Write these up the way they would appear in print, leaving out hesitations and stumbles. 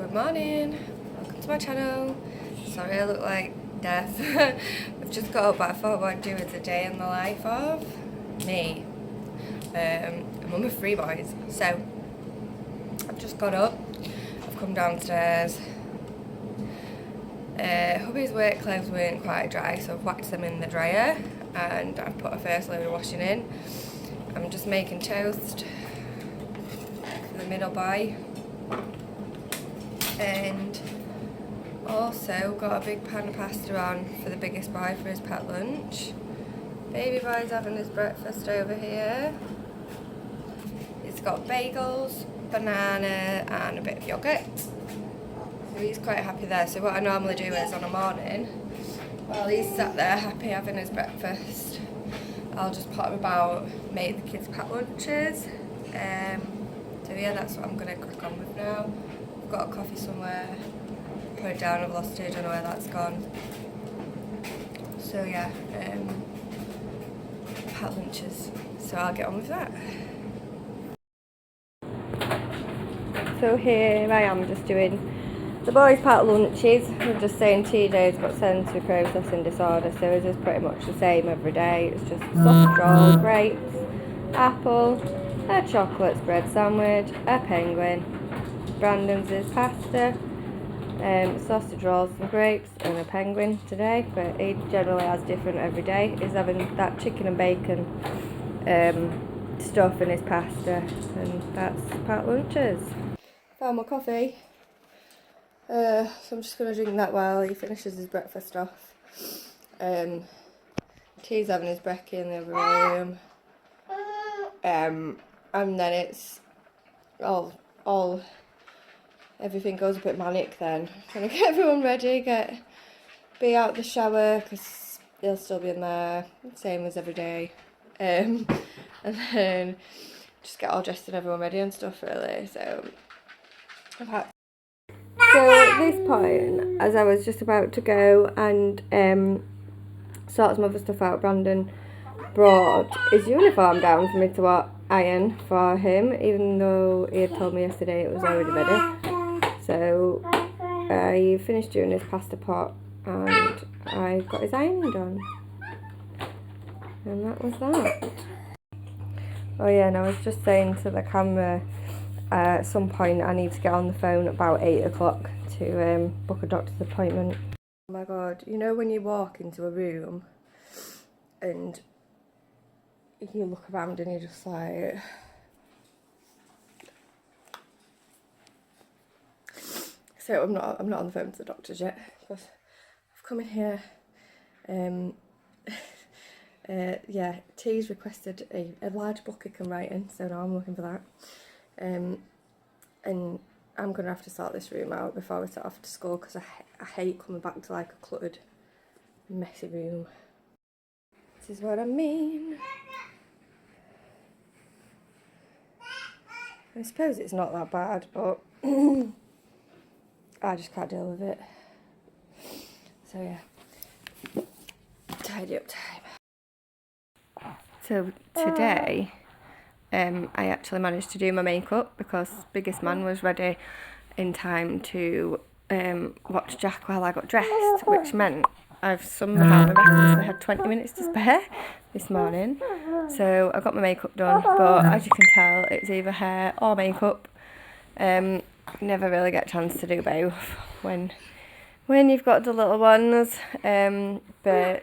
Good morning, welcome to my channel. Sorry I look like death. I've just got up, but I thought what I'd do is a day in the life of me. I'm mum of 3 boys, so I've just got up, I've come downstairs. Hubby's work clothes weren't quite dry, so I've whacked them in the dryer and I've put a first load of washing in. I'm just making toast for the middle boy. And also got a big pan of pasta on for the biggest boy for his pet lunch. Baby boy's having his breakfast over here. He's got bagels, banana and a bit of yoghurt. So he's quite happy there. So what I normally do is on a morning, while he's sat there happy having his breakfast, I'll just pot him about, make the kids pack lunches. So yeah, that's what I'm going to crack on with now. I've got a coffee somewhere, put it down, I've lost it, I don't know where that's gone. So yeah, pack lunches, so I'll get on with that. So here I am just doing the boys' pack lunches. I'm just saying TJ's got sensory processing disorder, so it's just pretty much the same every day. It's just sausage roll, grapes, apple, a chocolate spread sandwich, a penguin. Brandon's is pasta, sausage rolls and grapes and a penguin today, but he generally has different every day. He's having that chicken and bacon stuff in his pasta, and that's packed lunches. Found my coffee, so I'm just going to drink that while he finishes his breakfast off. T's having his brekkie in the other room, and then it's all everything goes a bit manic then. Trying to get everyone ready, be out the shower because they'll still be in there, same as every day. And then just get all dressed and everyone ready and stuff really. So at this point, as I was just about to go and sort some other stuff out, Brandon brought his uniform down for me to iron for him, even though he had told me yesterday it was already ready. So I finished doing his pasta pot and I got his ironing done. And that was that. Oh yeah, and I was just saying to the camera, at some point I need to get on the phone at about 8 o'clock to book a doctor's appointment. Oh my god, you know when you walk into a room and you look around and you're just like... So I'm not on the phone to the doctors yet, because I've come in here. Yeah, T's requested a large book he can write in, so now I'm looking for that. And I'm gonna have to sort this room out before we set off to school, because I hate coming back to like a cluttered, messy room. This is what I mean. I suppose it's not that bad, but I just can't deal with it. So yeah, tidy up time. So today, I actually managed to do my makeup because biggest man was ready in time to watch Jack while I got dressed, which meant I've somehow miraculously had 20 minutes to spare this morning. So I got my makeup done, but as you can tell, it's either hair or makeup. Never really get a chance to do both when you've got the little ones, but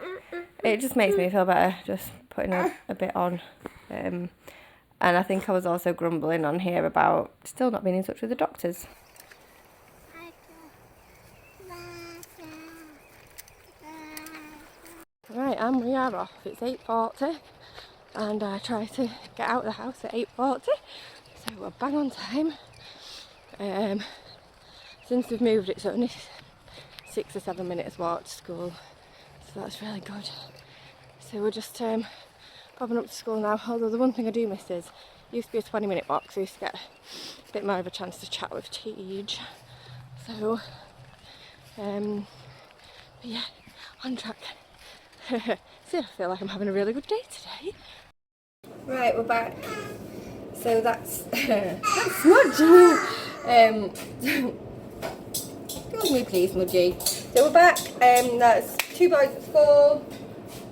it just makes me feel better just putting a bit on. And I think I was also grumbling on here about still not being in touch with the doctors. Right, and we are off. It's 8:40 and I try to get out of the house at 8:40, so we're bang on time. Since we've moved, it's only 6 or 7 minutes walk to school, so that's really good. So we're just popping up to school now, although the one thing I do miss is, it used to be a 20-minute walk, so I used to get a bit more of a chance to chat with Tej. So, but yeah, on track. So I feel like I'm having a really good day today. Right, we're back. So that's smudge. Excuse me please, Mudgy. So we're back, that's 2 boys at school,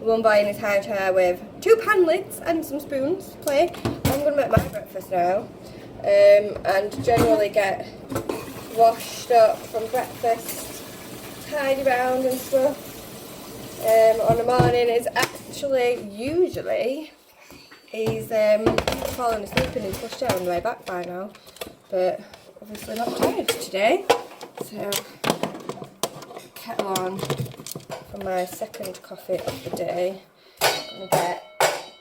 one boy in his high chair with 2 pan lids and some spoons to play. I'm going to make my breakfast now, and generally get washed up from breakfast, tidy around and stuff. On the morning is actually, usually, he's fallen asleep in his pushchair on the way back by now, but obviously not tired today. So, kettle on for my second coffee of the day. I'm going to get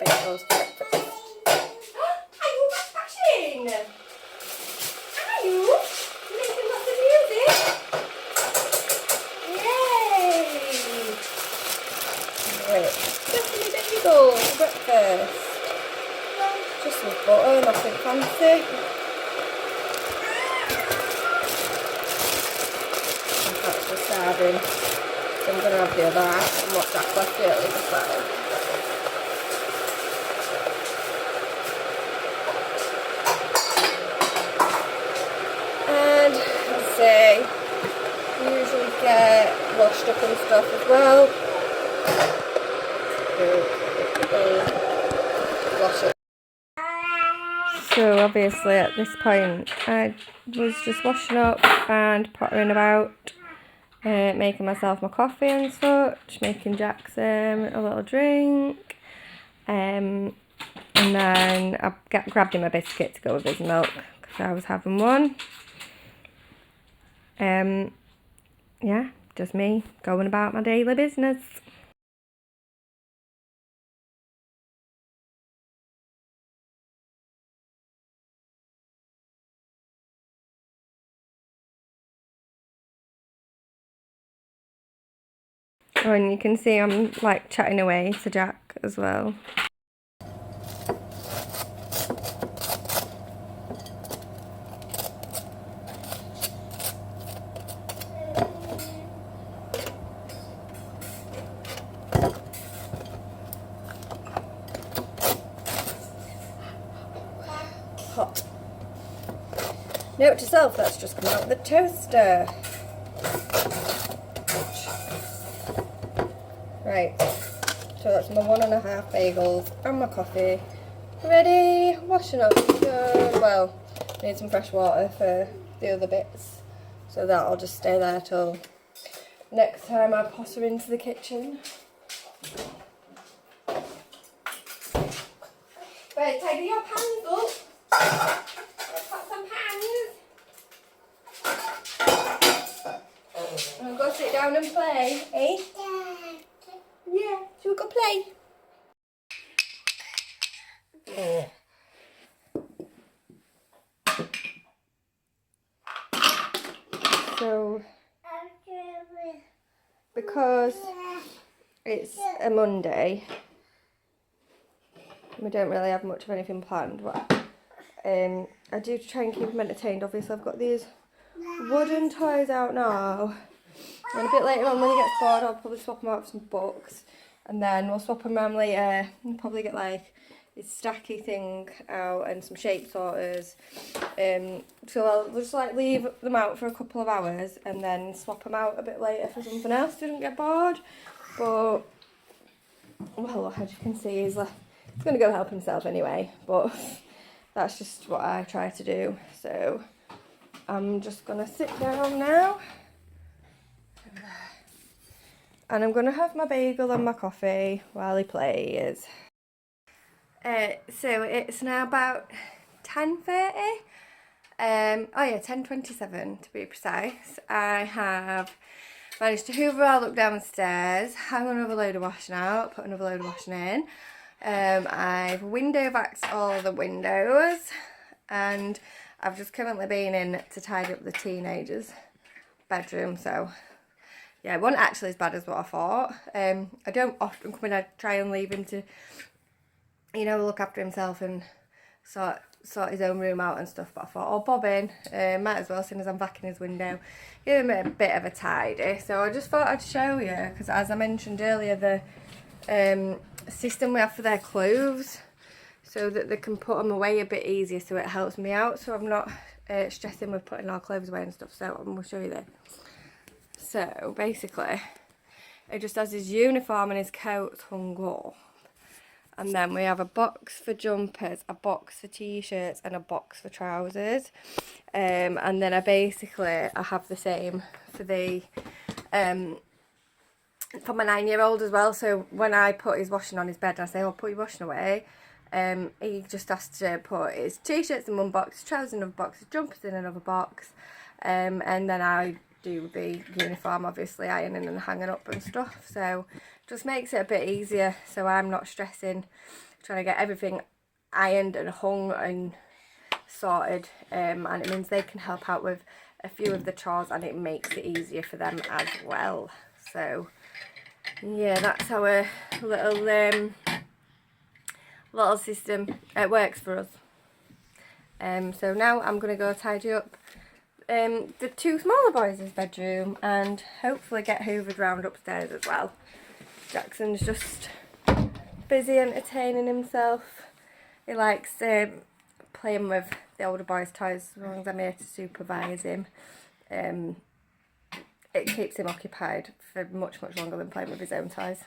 bagels for breakfast. Are you smashing? Are you? You're making lots of music? Yay! Right, definitely bagels for breakfast. Just with butter, nothing fancy. Starving. So I'm going to have the other half and what's that left early as well. And let's see, usually get washed up and stuff as well. Wash it. So obviously at this point I was just washing up and pottering about. Making myself my coffee and such, making Jackson a little drink, and then I grabbed him a biscuit to go with his milk because I was having one. Yeah, just me going about my daily business. Oh, and you can see I'm like chatting away to Jack as well. Hot. Note to self, that's just come out of the toaster. Right, so that's my 1.5 bagels and my coffee. Ready, washing up, well, need some fresh water for the other bits, so that'll just stay there till next time I potter into the kitchen. Right, tidy your pans up. Let's put some pans. And go sit down and play, eh? Yeah, should we go play? Yeah. So, because it's a Monday, we don't really have much of anything planned, but I do try and keep them entertained. Obviously I've got these wooden toys out now, and a bit later on when he gets bored I'll probably swap them out for some books, and then we'll swap them around later and probably get like this stacky thing out and some shape sorters. So I'll just like leave them out for a couple of hours and then swap them out a bit later for something else so he doesn't get bored. But well, as you can see, he's going to go help himself anyway, but that's just what I try to do. So I'm just going to sit down now and I'm going to have my bagel and my coffee while he plays. So it's now about 10:30. Oh yeah, 10:27 to be precise. I have managed to hoover all up downstairs, hang another load of washing out, put another load of washing in. I've window vaxxed all the windows, and I've just currently been in to tidy up the teenagers' bedroom. So yeah, it wasn't actually as bad as what I thought. I don't often come in, I try and leave him to, you know, look after himself and sort his own room out and stuff, but I thought, oh, bob in, might as well, as soon as I'm back in his window, give him a bit of a tidy. So I just thought I'd show you, because as I mentioned earlier, the system we have for their clothes, so that they can put them away a bit easier, so it helps me out, so I'm not stressing with putting our clothes away and stuff. So I'm going to show you this. So basically, it just has his uniform and his coat hung up. And then we have a box for jumpers, a box for t-shirts and a box for trousers. And then I have the same for the for my 9-year-old as well. So when I put his washing on his bed and I say, oh, put your washing away, he just has to put his t-shirts in one box, trousers in another box, his jumpers in another box. And then I do the uniform, obviously ironing and hanging up and stuff. So just makes it a bit easier, so I'm not stressing trying to get everything ironed and hung and sorted, and it means they can help out with a few of the chores, and it makes it easier for them as well. So yeah, that's our little little system. It works for us. So now I'm going to go tidy up the two smaller boys' bedroom and hopefully get hoovered round upstairs as well. Jackson's just busy entertaining himself. He likes playing with the older boys' toys as long as I'm here to supervise him. It keeps him occupied for much longer than playing with his own toys.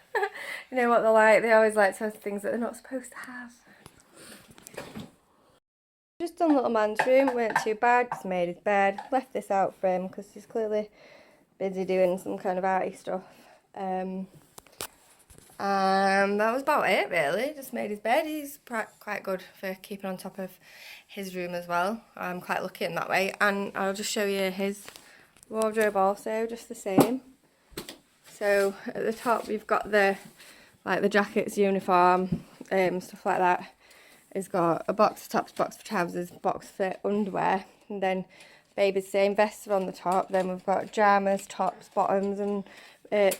You know what they're like, they always like to have things that they're not supposed to have. Just done little man's room, weren't too bad, just made his bed, left this out for him because he's clearly busy doing some kind of arty stuff. That was about it really, just made his bed. He's quite good for keeping on top of his room as well. I'm quite lucky in that way, and I'll just show you his wardrobe also, just the same. So at the top we've got the jackets, uniform, stuff like that. He's got a box for tops, box for trousers, box for underwear, and then baby's same vests are on the top. Then we've got pyjamas, tops, bottoms, and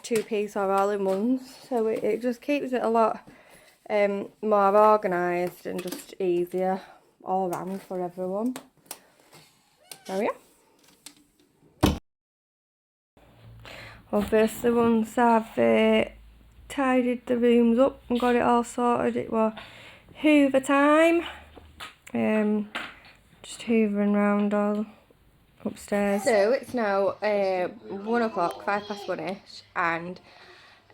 two-piece or all-in-ones. So it just keeps it a lot more organised and just easier all round for everyone. So yeah. Obviously once I've tidied the rooms up and got it all sorted, it was hoover time. Just hoovering round all upstairs. So it's now 1 o'clock, 1:05ish, and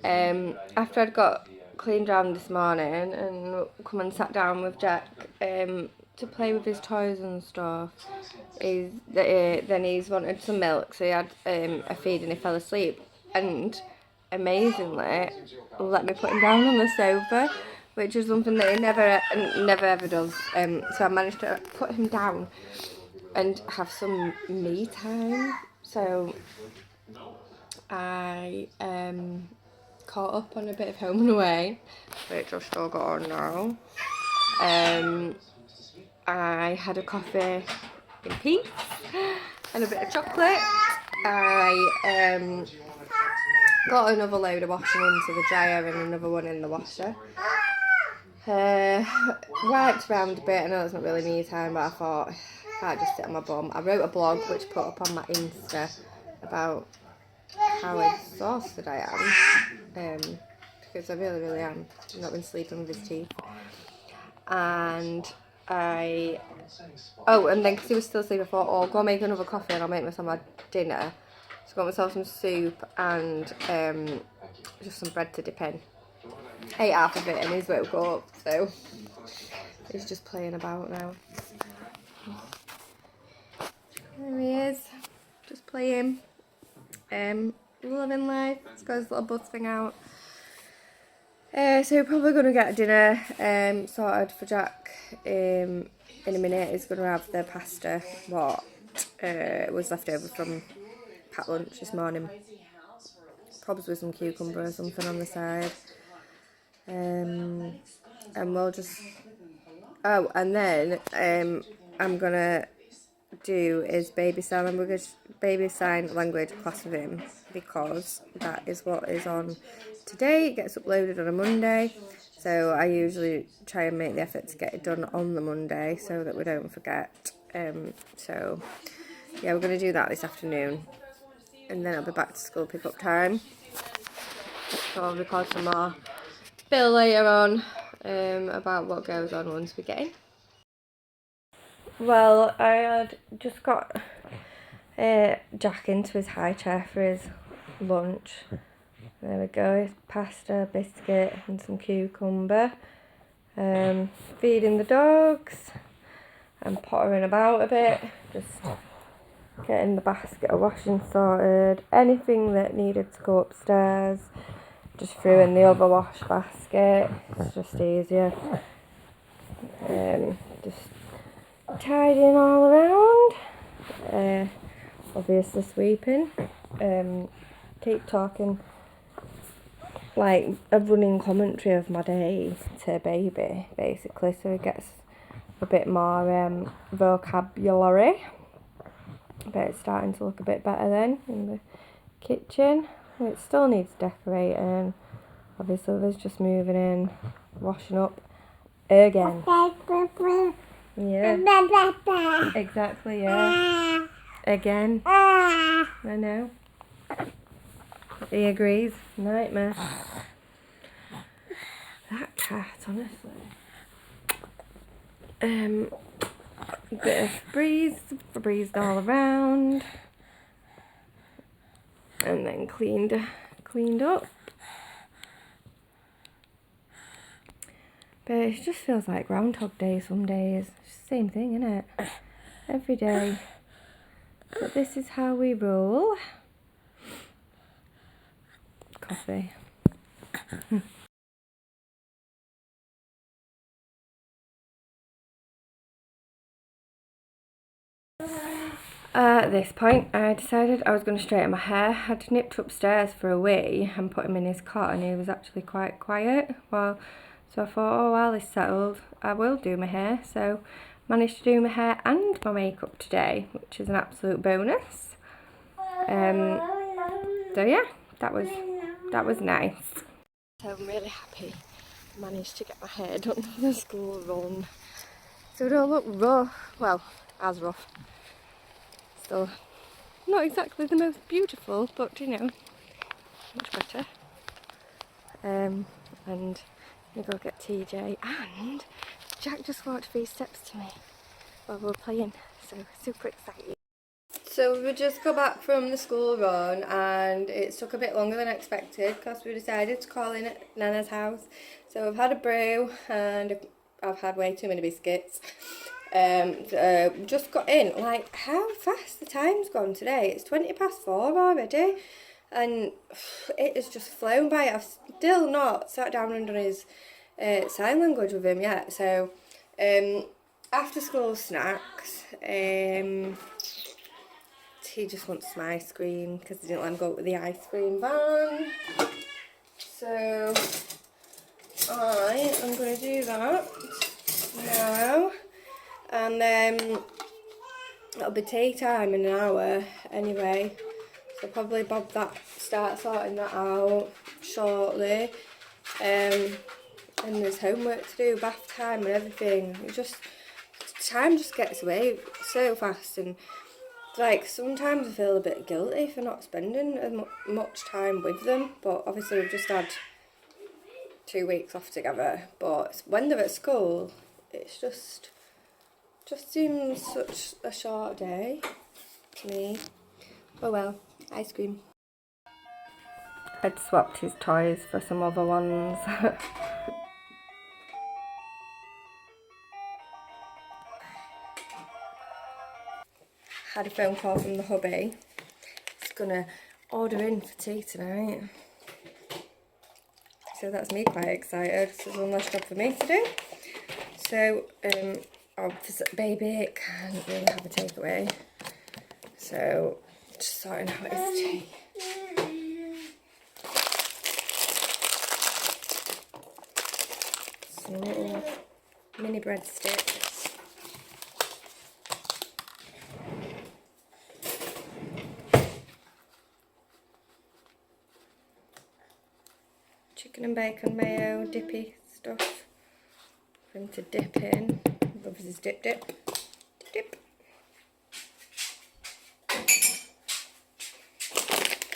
after I'd got cleaned round this morning and come and sat down with Jack to play with his toys and stuff, then he's wanted some milk, so he had a feed and he fell asleep, and amazingly let me put him down on the sofa, which is something that he never ever does. So I managed to put him down and have some me time. So I caught up on a bit of Home and Away, which I've still got on now. I had a coffee in peace and a bit of chocolate. I got another load of washing into the dryer and another one in the washer. Wiped around a bit. I know it's not really me time, but I thought I can't just sit on my bum. I wrote a blog which put up on my Insta about how exhausted I am, because I really am. I've not been sleeping with his teeth. And and then because he was still asleep, I thought, oh, go make another coffee and I'll make myself my dinner. So I got myself some soup and just some bread to dip in. Ate half of it and he's woke up, so he's just playing about now. There he is, just playing, loving life. He's got his little buzz thing out. So we're probably going to get dinner sorted for Jack in a minute. He's going to have the pasta what was left over from packed lunch this morning, probably with some cucumber or something on the side. And we'll just and then I'm gonna do is baby sign language class with him, because that is what is on today. It gets uploaded on a Monday, so I usually try and make the effort to get it done on the Monday so that we don't forget. So yeah, we're gonna do that this afternoon, and then I'll be back to school pick up time. So I'll record some more Bill later on about what goes on once we get in. Well, I had just got Jack into his high chair for his lunch. There we go, pasta, biscuit and some cucumber. Feeding the dogs and pottering about a bit, just getting the basket of washing sorted. Anything that needed to go upstairs, just threw in the other wash basket. It's just easier. Just tidying all around. Obviously sweeping. Keep talking like a running commentary of my day to baby, basically, so he gets a bit more vocabulary. But it's starting to look a bit better then in the kitchen. It still needs decorating. Obviously there's just moving in, washing up again. Yeah. Exactly, yeah. Again. I know. He agrees. Nightmare. That cat, honestly. Bit of breezed all around, and then cleaned up. But it just feels like Groundhog Day some days. It's the same thing, isn't it? Every day. But this is how we roll. Coffee. At this point, I decided I was going to straighten my hair. I'd nipped upstairs for a wee and put him in his cot, and he was actually quite quiet. So I thought, oh, while he's settled, I will do my hair. So managed to do my hair and my makeup today, which is an absolute bonus. So yeah, that was nice. So I'm really happy I managed to get my hair done for the school run. So it don't look rough, well, as rough. Still not exactly the most beautiful, but you know, much better. And we go get TJ, and Jack just walked 3 steps to me while we were playing, so super excited. So we just got back from the school run, and it took a bit longer than expected because we decided to call in at Nana's house. So I've had a brew and I've had way too many biscuits. Just got in. Like, how fast the time's gone today. It's 4:20 already, and it has just flown by. I've still not sat down and done his sign language with him yet. So after school snacks, he just wants some ice cream because they didn't let him go with the ice cream van. So I am going to do that now. And then it'll be tea time in an hour anyway, so probably start sorting that out shortly. And there's homework to do, bath time and everything. Time just gets away so fast, and like sometimes I feel a bit guilty for not spending as much time with them. But obviously we've just had 2 weeks off together. But when they're at school, it's just seems such a short day to me. Oh well, ice cream. I'd swapped his toys for some other ones. Had a phone call from the hubby. He's gonna order in for tea tonight. So that's me quite excited. So there's one less job for me to do. So baby can't really have a takeaway, so just sorting out his tea. Some little mini breadsticks. Chicken and bacon mayo dippy stuff for him to dip in. Loves his dip.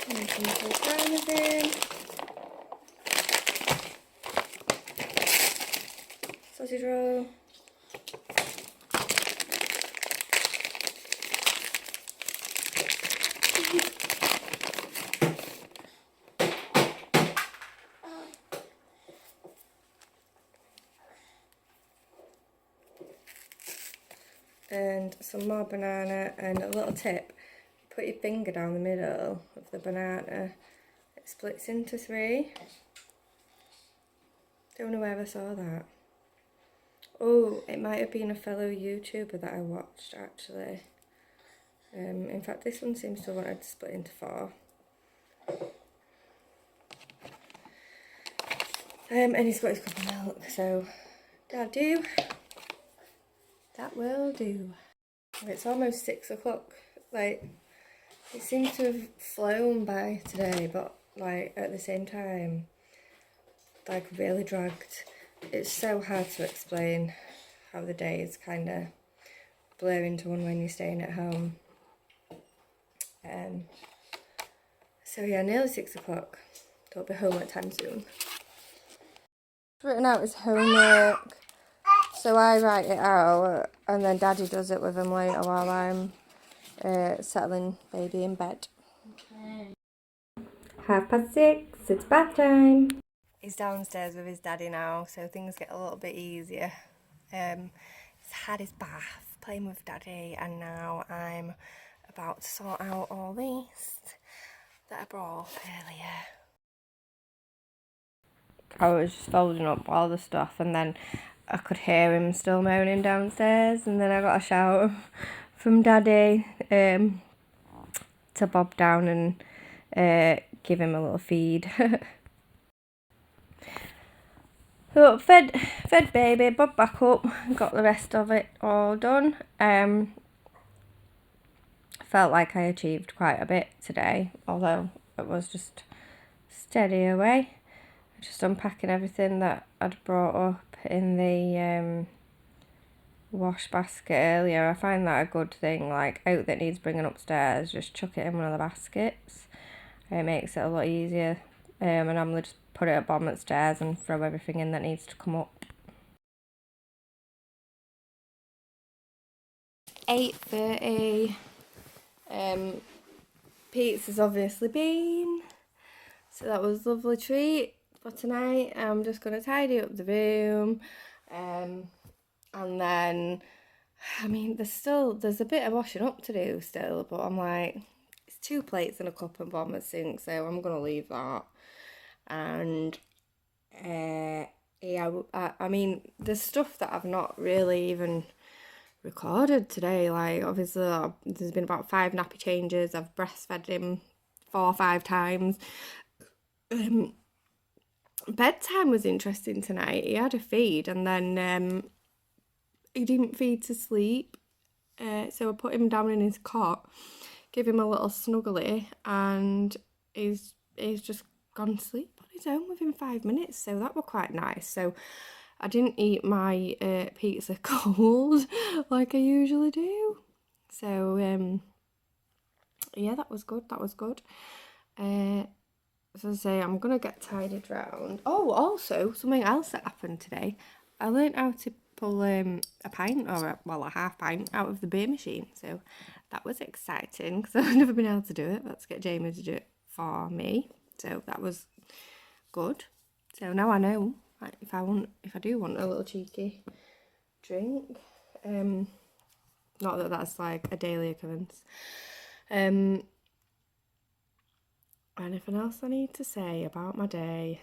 And some little parmesan. Sausage roll. and some more banana, and a little tip, put your finger down the middle of the banana, it splits into 3. Don't know where I saw that. Oh, it might have been a fellow YouTuber that I watched actually. In fact, this one seems to have wanted to split into 4. And he's got his cup of milk, so that'll do. That will do. It's almost 6 o'clock. Like, it seems to have flown by today, but like at the same time, like really dragged. It's so hard to explain how the days kind of blur into one when you're staying at home. So yeah, nearly 6 o'clock. There'll be homework time soon. Written out his homework, so I write it out and then Daddy does it with him later while I'm settling baby in bed. Okay. 6:30, it's bath time. He's downstairs with his daddy now, so things get a little bit easier. He's had his bath, playing with Daddy, and now I'm about to sort out all these that I brought up earlier. I was just folding up all the stuff, and then I could hear him still moaning downstairs, and then I got a shout from Daddy to bob down and give him a little feed. So fed baby, bob back up, got the rest of it all done. Felt like I achieved quite a bit today, although it was just steady away. Just unpacking everything that I'd brought up in the wash basket earlier. I find that a good thing, like out that needs bringing upstairs, just chuck it in one of the baskets. It makes it a lot easier. And I'm gonna just put it at bottom of the stairs and throw everything in that needs to come up. 8:30. Pizza's obviously been, so that was a lovely treat for tonight. I'm just gonna tidy up the room, and then, I mean, there's a bit of washing up to do still, but I'm like, it's 2 plates and a cup and bottom of the sink, so I'm gonna leave that. And yeah, I mean, there's stuff that I've not really even recorded today. Like, obviously there's been about 5 nappy changes. I've breastfed him 4 or 5 times. Bedtime was interesting tonight. He had a feed, and then he didn't feed to sleep, so I put him down in his cot, give him a little snuggly, and he's just gone to sleep on his own within 5 minutes, so that was quite nice. So I didn't eat my pizza cold like I usually do. So yeah, that was good. As I say, I'm gonna get tidied round. Oh, also something else that happened today. I learned how to pull a pint, or a half pint, out of the beer machine. So that was exciting because I've never been able to do it. Let's get Jamie to do it for me. So that was good. So now I know, like, if I do want a little cheeky drink, not that that's like a daily occurrence. Anything else I need to say about my day?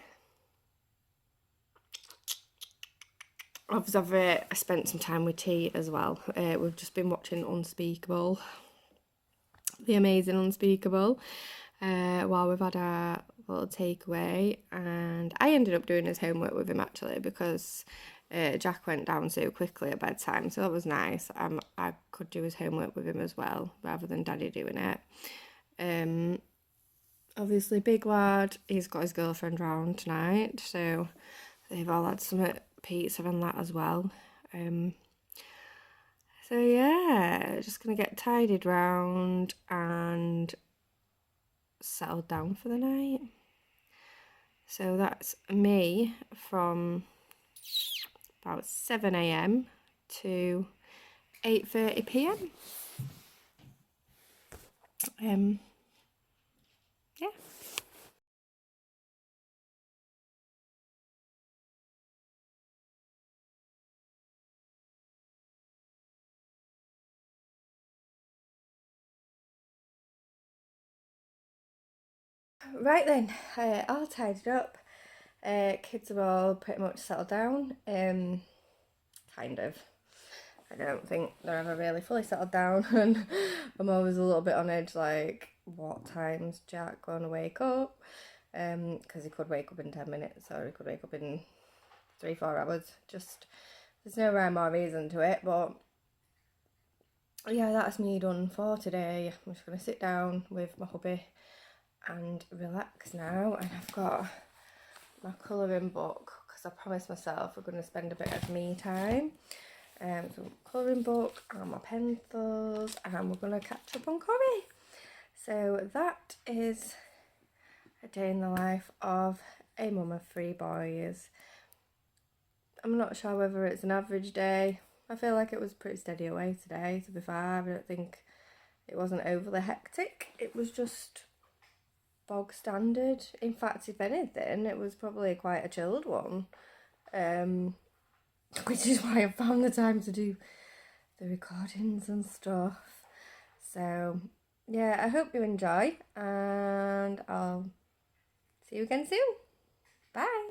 Obviously, I spent some time with T as well. We've just been watching Unspeakable, the amazing Unspeakable, while we've had our little takeaway, and I ended up doing his homework with him actually because Jack went down so quickly at bedtime, so that was nice. I could do his homework with him as well rather than Daddy doing it. Obviously, big lad, he's got his girlfriend round tonight, so they've all had some pizza and that as well. So yeah, just gonna get tidied round and settled down for the night. So that's me from about 7 a.m. to 8:30 p.m. Yeah. Right then, all tidied up. Kids are all pretty much settled down. Kind of. I don't think they're ever really fully settled down, and I'm always a little bit on edge, like, what time's Jack gonna wake up? Because he could wake up in 10 minutes, or he could wake up in 3-4 hours. Just, there's no rhyme or reason to it, but yeah, that's me done for today. I'm just gonna sit down with my hubby and relax now, and I've got my colouring book because I promised myself we're going to spend a bit of me time. So colouring book and my pencils, and we're going to catch up on Corrie. So that is a day in the life of a mum of 3 boys. I'm not sure whether it's an average day. I feel like it was pretty steady away today, to be fair. I don't think it wasn't overly hectic. It was just bog standard. In fact, if anything, it was probably quite a chilled one, which is why I found the time to do the recordings and stuff. So yeah, I hope you enjoy, and I'll see you again soon. Bye.